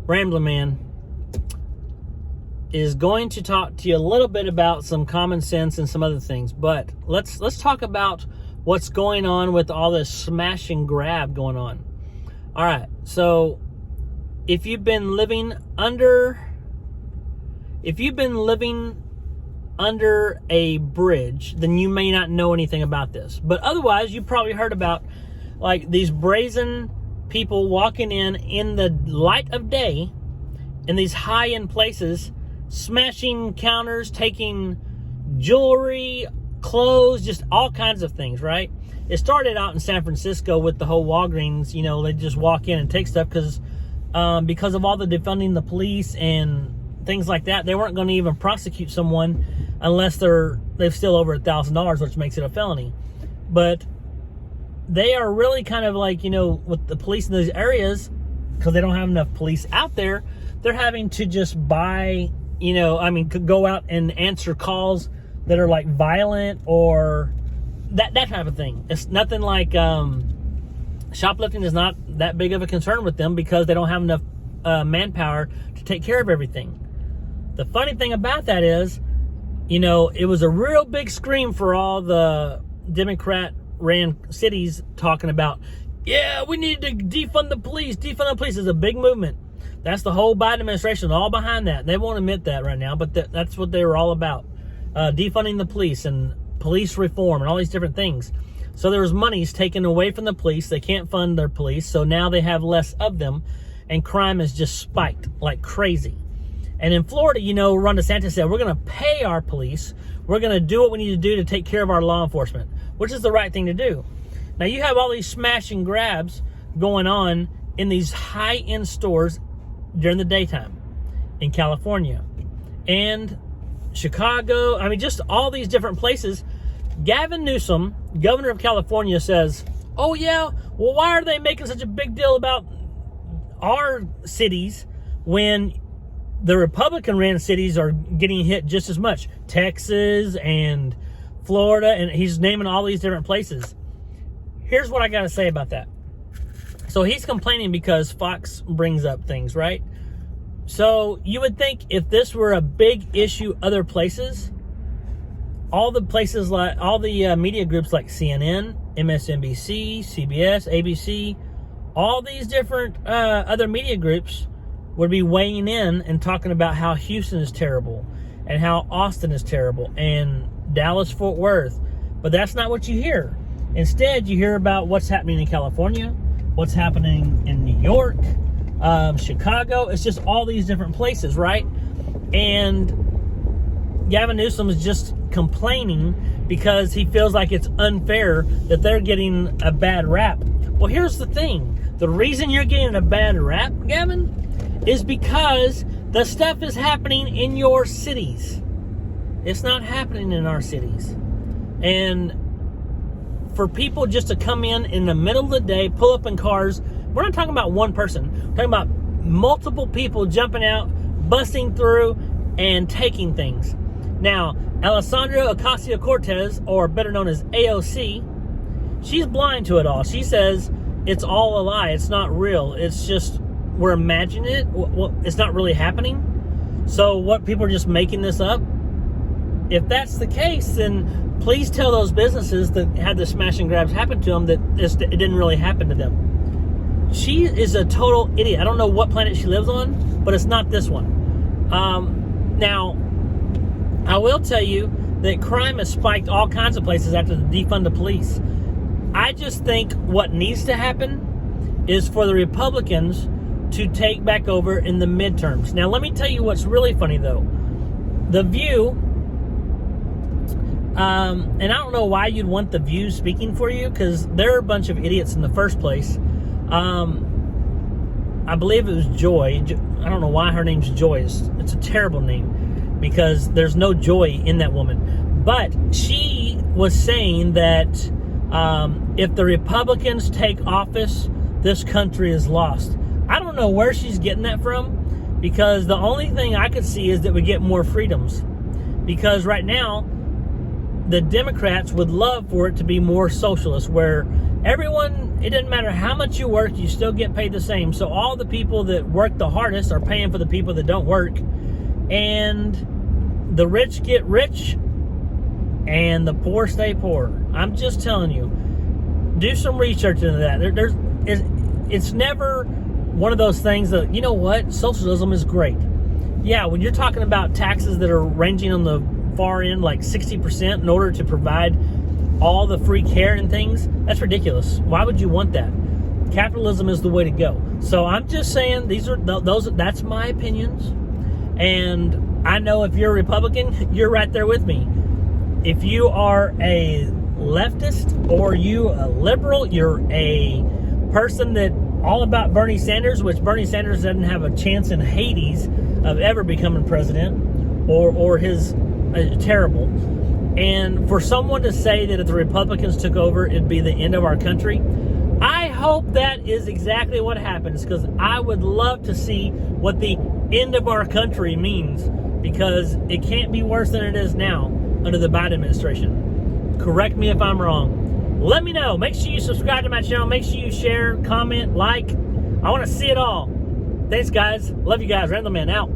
Ramblin Man is going to talk to you a little bit about some common sense and some other things. But let's talk about what's going on with all this smash and grab going on. All right, so if you've been living under a bridge, then you may not know anything about this. But otherwise, you probably heard about like these brazen people walking in the light of day in these high-end places, smashing counters, taking jewelry, clothes, just all kinds of things, right? It started out in San Francisco with the whole Walgreens. You know, they just walk in and take stuff because of all the defunding the police and things like that. They weren't going to even prosecute someone unless they've still over $1,000, which makes it a felony. But they are really kind of like, you know, with the police in those areas, because they don't have enough police out there, they're having to just buy, you know, I mean, could go out and answer calls that are like violent or that type of thing. It's nothing like shoplifting is not that big of a concern with them because they don't have enough manpower to take care of everything. The funny thing about that is, you know, it was a real big scream for all the Democrat-ran cities talking about, yeah, we need to defund the police. Defund the police is a big movement. That's the whole Biden administration, all behind that. They won't admit that right now, but that's what they were all about. Defunding the police and police reform and all these different things. So there was monies taken away from the police. They can't fund their police, so now they have less of them, and crime has just spiked like crazy. And in Florida, you know, Ron DeSantis said, we're going to pay our police. We're going to do what we need to do to take care of our law enforcement, which is the right thing to do. Now, you have all these smash and grabs going on in these high-end stores during the daytime in California and Chicago. I mean, just all these different places. Gavin Newsome, governor of California, says, oh, yeah, well, why are they making such a big deal about our cities when the Republican-ran cities are getting hit just as much? Texas and Florida, and he's naming all these different places. Here's what I got to say about that. So he's complaining because Fox brings up things, right? So you would think if this were a big issue other places, all the places like all the media groups like CNN, MSNBC, CBS, ABC, all these different other media groups would be weighing in and talking about how Houston is terrible and how Austin is terrible and Dallas-Fort Worth. But that's not what you hear. Instead, you hear about what's happening in California, what's happening in New York, Chicago. It's just all these different places, right? And Gavin Newsome is just complaining because he feels like it's unfair that they're getting a bad rap. Well, here's the thing. The reason you're getting a bad rap, Gavin, is because the stuff is happening in your cities. It's not happening in our cities. And for people just to come in the middle of the day, pull up in cars, we're not talking about one person. We're talking about multiple people jumping out, busting through, and taking things. Now, Alessandra Ocasio-Cortez, or better known as AOC, she's blind to it all. She says it's all a lie. It's not real. It's just we're imagining it. Well, it's not really happening. So what, people are just making this up? If that's the case, then please tell those businesses that had the smash and grabs happen to them that it didn't really happen to them. She is a total idiot. I don't know what planet she lives on, but it's not this one. Now, I will tell you that crime has spiked all kinds of places after the defund the police. I just think what needs to happen is for the Republicans to take back over in the midterms. Now, let me tell you what's really funny, though. The View, and I don't know why you'd want The View speaking for you, because they're a bunch of idiots in the first place. I believe it was Joy. I don't know why her name's Joy. It's a terrible name because there's no joy in that woman. But she was saying that if the Republicans take office, this country is lost. I don't know where she's getting that from, because the only thing I could see is that we get more freedoms. Because right now, the Democrats would love for it to be more socialist, where Everyone, it doesn't matter how much you work, you still get paid the same. So all the people that work the hardest are paying for the people that don't work. And the rich get rich and the poor stay poor. I'm just telling you, do some research into that. It's never one of those things that, you know what, socialism is great. Yeah, when you're talking about taxes that are ranging on the far end, like 60% in order to provide all the free care and things, that's ridiculous. Why would you want that? Capitalism is the way to go. So I'm just saying, that's my opinions. And I know if you're a Republican, you're right there with me. If you are a leftist or you a liberal, you're a person that all about Bernie Sanders, which Bernie Sanders doesn't have a chance in Hades of ever becoming president, or his terrible. And for someone to say that if the Republicans took over, it'd be the end of our country, I hope that is exactly what happens, because I would love to see what the end of our country means, because it can't be worse than it is now under the Biden administration. Correct me if I'm wrong. Let me know. Make sure you subscribe to my channel. Make sure you share, comment, like. I want to see it all. Thanks, guys. Love you guys. Ramblin' out.